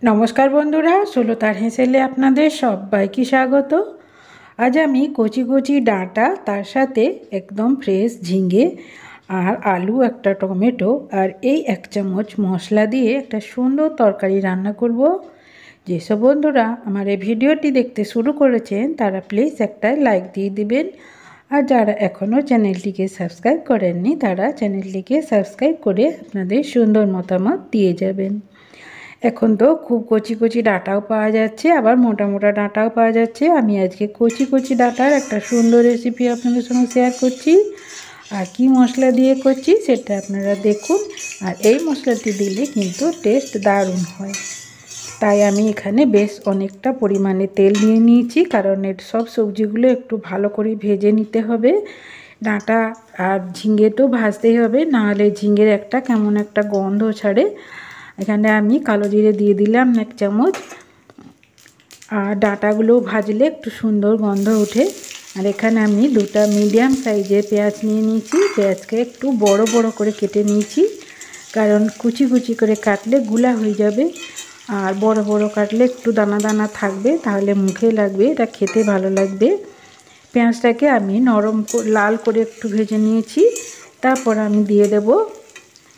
নমস্কার বন্ধুরা, সুলতার হেসেলে আপনাদের সবাইকে স্বাগত। আজ আমি কচি কচি ডাঁটা, তার সাথে একদম ফ্রেশ ঝিঙে আর আলু, একটা টমেটো আর এই 1 চামচ মশলা দিয়ে একটা সুন্দর তরকারি রান্না করব। যেসব বন্ধুরা আমার এই ভিডিওটি দেখতে শুরু করেছেন তারা প্লিজ একটা লাইক দিয়ে দিবেন, আর যারা এখনও চ্যানেলটিকে সাবস্ক্রাইব করেননি তারা চ্যানেলটিকে সাবস্ক্রাইব করে আপনাদের সুন্দর মতামত দিয়ে যাবেন। এখন তো খুব কচি কচি ডাঁটাও পাওয়া যাচ্ছে, আবার মোটা মোটা ডাঁটাও পাওয়া যাচ্ছে। আমি আজকে কচি কচি ডাঁটার একটা সুন্দর রেসিপি আপনাদের সঙ্গে শেয়ার করছি। আর কি মশলা দিয়ে করছি সেটা আপনারা দেখুন। আর এই মশলাটি দিলে কিন্তু টেস্ট দারুণ হয়। তাই আমি এখানে বেশ অনেকটা পরিমাণে তেল নিয়ে নিয়েছি, কারণ এর সব সবজিগুলো একটু ভালো করে ভেজে নিতে হবে। ডাঁটা আর ঝিঙেটাও ভাজতেই হবে, নাহলে ঝিঙের একটা কেমন একটা গন্ধ ছাড়ে। এখানে আমি কালো জিরে দিয়ে দিলাম 1 চামচ। আর ডাঁটাগুলো ভাজলে একটু সুন্দর গন্ধ ওঠে। আর এখানে আমি 2টা মিডিয়াম সাইজের পেঁয়াজ নিয়ে নিয়েছি। পেঁয়াজকে একটু বড় বড় করে কেটে নিয়েছি, কারণ কুচি কুচি করে কাটলে গুলা হয়ে যাবে, আর বড় বড় কাটলে একটু দানা দানা থাকবে, তাহলে মুখে লাগবে, এটা খেতে ভালো লাগবে। পেঁয়াজটাকে আমি নরম লাল করে একটু ভেজে নিয়েছি। তারপর আমি দিয়ে দেব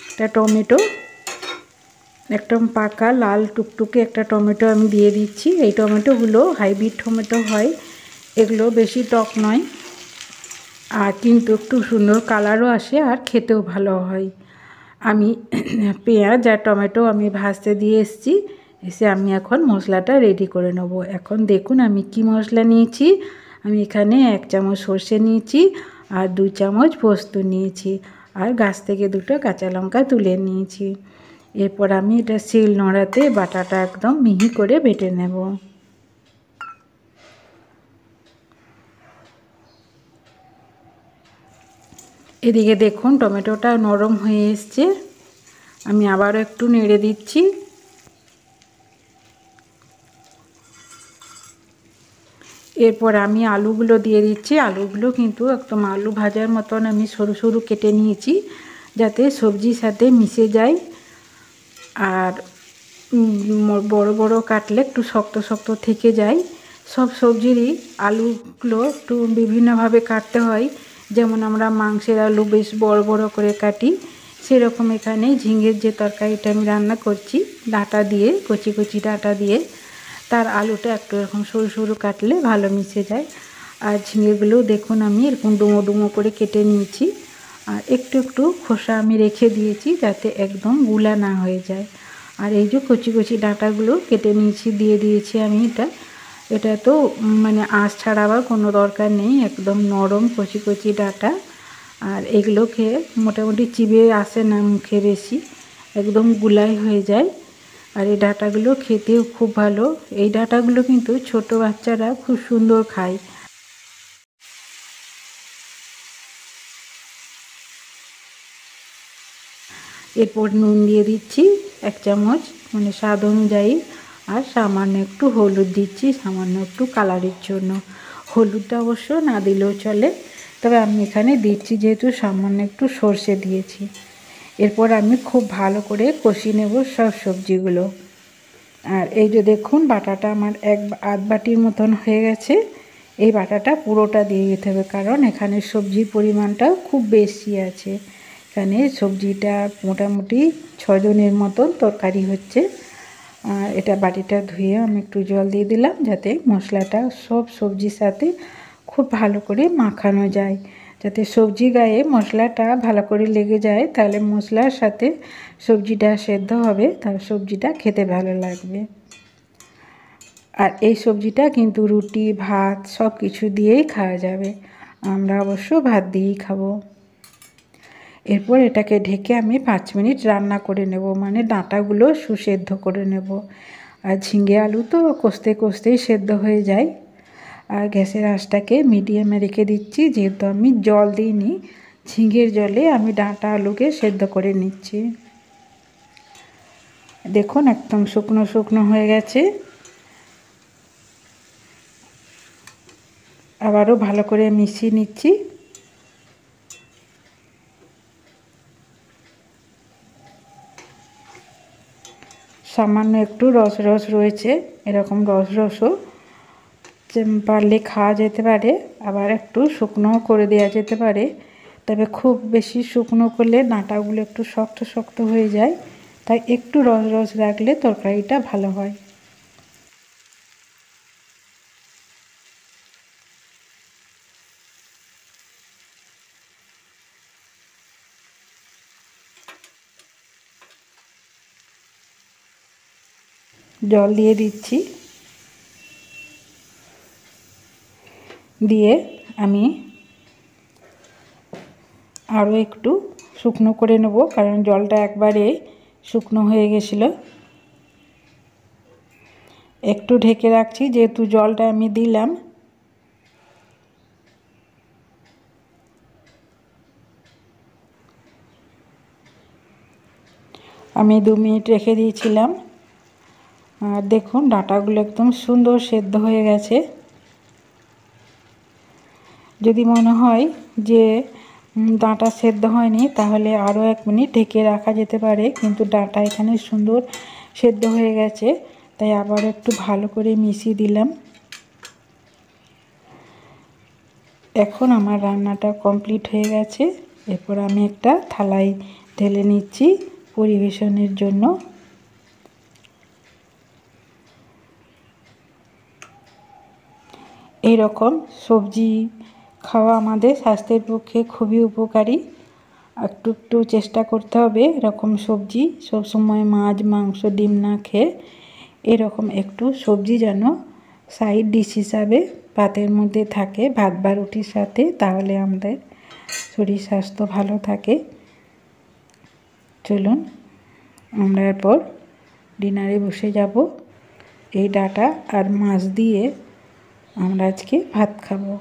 একটা টমেটো, একদম পাকা লাল টুকটুকে একটা টমেটো আমি দিয়ে দিচ্ছি। এই টমেটোগুলো হাইব্রিড টমেটো হয়, এগুলো বেশি টক নয়, আর কিন্তু একটু সুন্দর কালারও আসে আর খেতেও ভালো হয়। আমি পেঁয়াজ আর টমেটো আমি ভাজতে দিয়ে এসে আমি এখন মশলাটা রেডি করে নেব। এখন দেখুন আমি কি মশলা নিয়েছি। আমি এখানে 1 চামচ সর্ষে নিয়েছি, আর 2 চামচ পোস্ত নিয়েছি, আর গাছ থেকে 2টো কাঁচা লঙ্কা তুলে নিয়েছি। এরপর আমি এটা শিল নোড়াতে বাটাটা একদম মিহি করে বেটে নেব। এদিকে দেখুন টমেটোটা নরম হয়ে এসছে, আমি আবারও একটু নেড়ে দিচ্ছি। এরপর আমি আলুগুলো দিয়ে দিচ্ছি। আলুগুলো কিন্তু একদম আলু ভাজার মতন আমি সরু সরু কেটে নিয়েছি, যাতে সবজির সাথে মিশে যায়। আর বড় বড় কাটলে একটু শক্ত শক্ত থেকে যায়। সব সবজিরই আলুগুলো একটু বিভিন্নভাবে কাটতে হয়, যেমন আমরা মাংসের আলু বেশ বড় বড় করে কাটি, সেরকম এখানে ঝিঙের যে তরকারিটা আমি রান্না করছি ডাঁটা দিয়ে, কচি কচি ডাঁটা দিয়ে, তার আলুটা একটু এরকম সরু সরু কাটলে ভালো মিশে যায়। আর ঝিঙেগুলোও দেখুন আমি এরকম ডুমো ডুমো করে কেটে নিয়েছি, আর একটু একটু খোসা আমি রেখে দিয়েছি যাতে একদম গুলা না হয়ে যায়। আর এই যে কচি কচি ডাঁটাগুলো কেটে নিয়েছি, দিয়ে দিয়েছি আমি। এটা তো মানে আঁশ ছাড়াবার কোনো দরকার নেই, একদম নরম কচি কচি ডাঁটা। আর এগুলো খেয়ে মোটামুটি চিবে আসে না মুখে বেশি, একদম গুলাই হয়ে যায়। আর এই ডাঁটাগুলো খেতেও খুব ভালো। এই ডাঁটাগুলো কিন্তু ছোট বাচ্চারা খুব সুন্দর খায়। এরপর নুন দিয়ে দিচ্ছি 1 চামচ, মানে স্বাদ অনুযায়ী। আর সামান্য একটু হলুদ দিচ্ছি, সামান্য একটু কালারের জন্য। হলুদটা অবশ্য না দিলেও চলে, তবে আমি এখানে দিচ্ছি যেহেতু সামান্য একটু সর্ষে দিয়েছি। এরপর আমি খুব ভালো করে কষিয়ে নেব সব সবজিগুলো। আর এই যে দেখুন বাটাটা আমার আধ বাটির মতন হয়ে গেছে। এই বাটাটা পুরোটা দিয়ে দিতে হবে, কারণ এখানে সবজির পরিমাণটাও খুব বেশি আছে। এখানে সবজিটা মোটামুটি 6 জনের মতন তরকারি হচ্ছে। আর এটা বাটিটা ধুয়ে আমি একটু জল দিয়ে দিলাম, যাতে মশলাটা সব সবজির সাথে খুব ভালো করে মাখানো যায়, যাতে সবজি গায়ে মশলাটা ভালো করে লেগে যায়, তাহলে মশলার সাথে সবজিটা সেদ্ধ হবে, তাহলে সবজিটা খেতে ভালো লাগবে। আর এই সবজিটা কিন্তু রুটি ভাত সব কিছু দিয়েই খাওয়া যাবে, আমরা অবশ্য ভাত দিয়েই খাবো। এরপর এটাকে ঢেকে আমি 5 মিনিট রান্না করে নেব, মানে ডাঁটাগুলো সুসেদ্ধ করে নেব। আর ঝিঙে আলু তো কষতে কষতেই সেদ্ধ হয়ে যায়। আর গ্যাসের আঁচটাকে মিডিয়ামে রেখে দিচ্ছি, যেহেতু আমি জল দিইনি, ঝিঙের জলে আমি ডাঁটা আলুকে সেদ্ধ করে নিচ্ছি। দেখুন একদম শুকনো শুকনো হয়ে গেছে। আবারও ভালো করে মিশিয়ে নিচ্ছি। সামান্য একটু রস রস রয়েছে, এরকম রস রসও পারলে খাওয়া যেতে পারে, আবার একটু শুকনো করে দেওয়া যেতে পারে। তবে খুব বেশি শুকনো করলে ডাঁটাগুলো একটু শক্ত শক্ত হয়ে যায়, তাই একটু রস রস রাখলে তরকারিটা ভালো হয়। জল দিয়ে দিচ্ছি, দিয়ে আমি আরও একটু শুকনো করে নেব, কারণ জলটা একবারে শুকনো হয়ে গেছিলো। একটু ঢেকে রাখছি, যেহেতু জলটা আমি দিলাম। আমি 2 মিনিট রেখে দিয়েছিলাম, আর দেখুন ডাঁটাগুলো একদম সুন্দর সেদ্ধ হয়ে গেছে। যদি মনে হয় যে ডাঁটা সেদ্ধ হয়নি, তাহলে আরও 1 মিনিট ঢেকে রাখা যেতে পারে, কিন্তু ডাঁটা এখানে সুন্দর সেদ্ধ হয়ে গেছে, তাই আবার একটু ভালো করে মিশিয়ে দিলাম। এখন আমার রান্নাটা কমপ্লিট হয়ে গেছে। এরপর আমি একটা থালায় ঢেলে নিচ্ছি পরিবেশনের জন্য। এই রকম সবজি খাওয়া আমাদের স্বাস্থ্যের পক্ষে খুবই উপকারী। একটু একটু চেষ্টা করতে হবে এরকম সবজি, সবসময় মাছ মাংস ডিম না খেয়ে এরকম একটু সবজি যেন সাইড ডিশ হিসাবে ভাতের মধ্যে থাকে, ভাত বা রুটির সাথে, তাহলে আমাদের শরীর স্বাস্থ্য ভালো থাকে। চলুন আমরা এরপর ডিনারে বসে যাব। এই ডাঁটা আর মাছ দিয়ে আমরা আজকে ভাত খাবো।